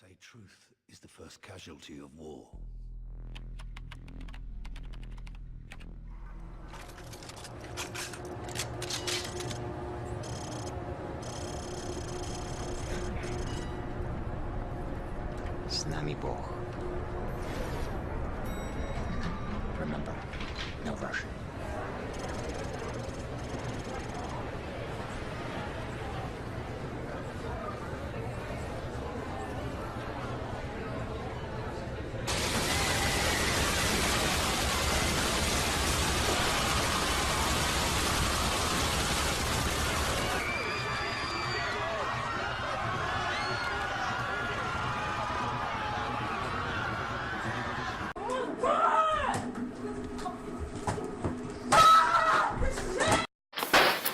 say truth is the first casualty of war. С нами Бог. Remember, no Russian.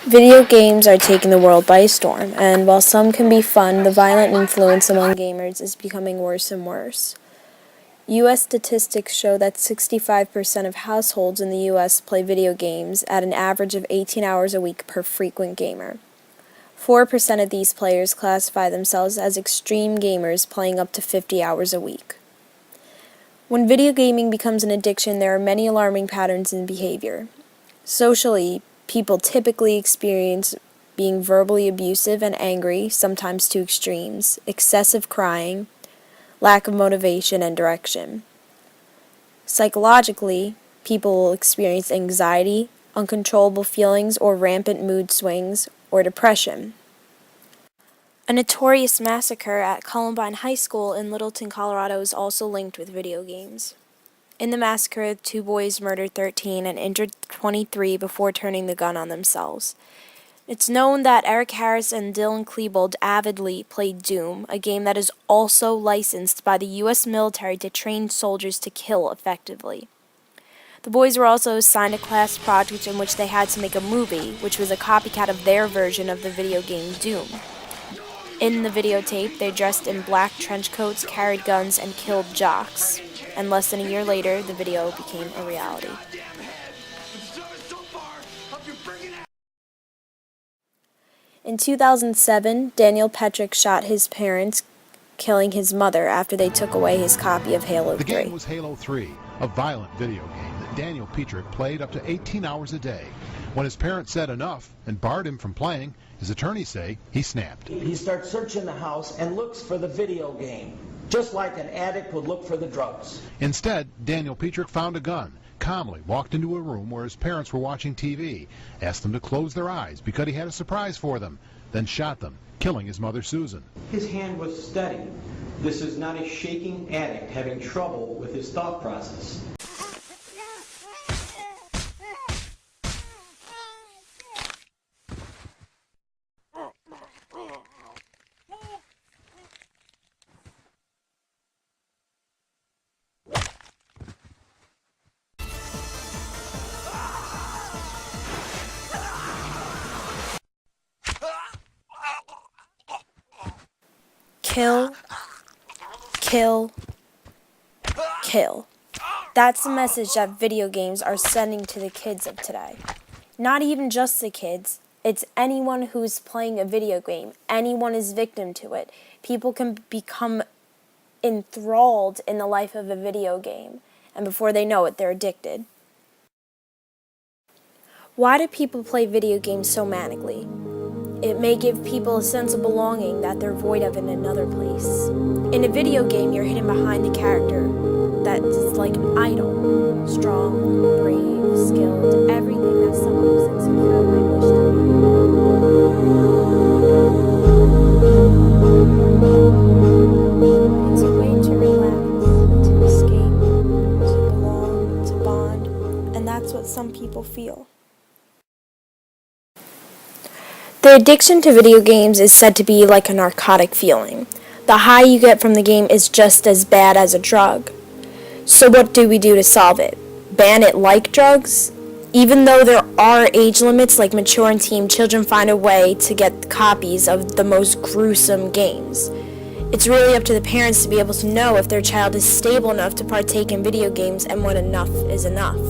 Video games are taking the world by storm, and while some can be fun, the violent influence among gamers is becoming worse and worse. U.S. statistics show that 65% of households in the U.S. play video games at an average of 18 hours a week per frequent gamer. 4% of these players classify themselves as extreme gamers, playing up to 50 hours a week. When video gaming becomes an addiction, there are many alarming patterns in behavior. Socially, people typically experience being verbally abusive and angry, sometimes to extremes, excessive crying, lack of motivation and direction. Psychologically, people will experience anxiety, uncontrollable feelings, or rampant mood swings, or depression. A notorious massacre at Columbine High School in Littleton, Colorado is also linked with video games. In the massacre, 2 boys murdered 13 and injured 23 before turning the gun on themselves. It's known that Eric Harris and Dylan Klebold avidly played Doom, a game that is also licensed by the U.S. military to train soldiers to kill effectively. The boys were also assigned a class project in which they had to make a movie, which was a copycat of their version of the video game Doom. In the videotape, they dressed in black trench coats, carried guns, and killed jocks. And less than a year later, the video became a reality. In 2007, Daniel Petrick shot his parents, killing his mother after they took away his copy of Halo 3. The game was Halo 3, a violent video game that Daniel Petrick played up to 18 hours a day. When his parents said enough and barred him from playing, his attorneys say he snapped. He starts searching the house and looks for the video game, just like an addict would look for the drugs. Instead, Daniel Petrick found a gun, calmly walked into a room where his parents were watching TV, asked them to close their eyes because he had a surprise for them, then shot them, killing his mother Susan. His hand was steady. This is not a shaking addict having trouble with his thought process. Kill, kill, kill. That's the message that video games are sending to the kids of today. Not even just the kids, it's anyone who's playing a video game. Anyone is victim to it. People can become enthralled in the life of a video game, and before they know it, they're addicted. Why do people play video games so manically? It may give people a sense of belonging that they're void of in another place. In a video game, you're hidden behind the character that is like an idol. Strong, brave, skilled, everything that someone who's insecure might wish to be. It's a way to relax, to escape, to belong, to bond, and that's what some people feel. The addiction to video games is said to be like a narcotic feeling. The high you get from the game is just as bad as a drug. So what do we do to solve it? Ban it like drugs? Even though there are age limits like mature and teen, children find a way to get copies of the most gruesome games. It's really up to the parents to be able to know if their child is stable enough to partake in video games and when enough is enough.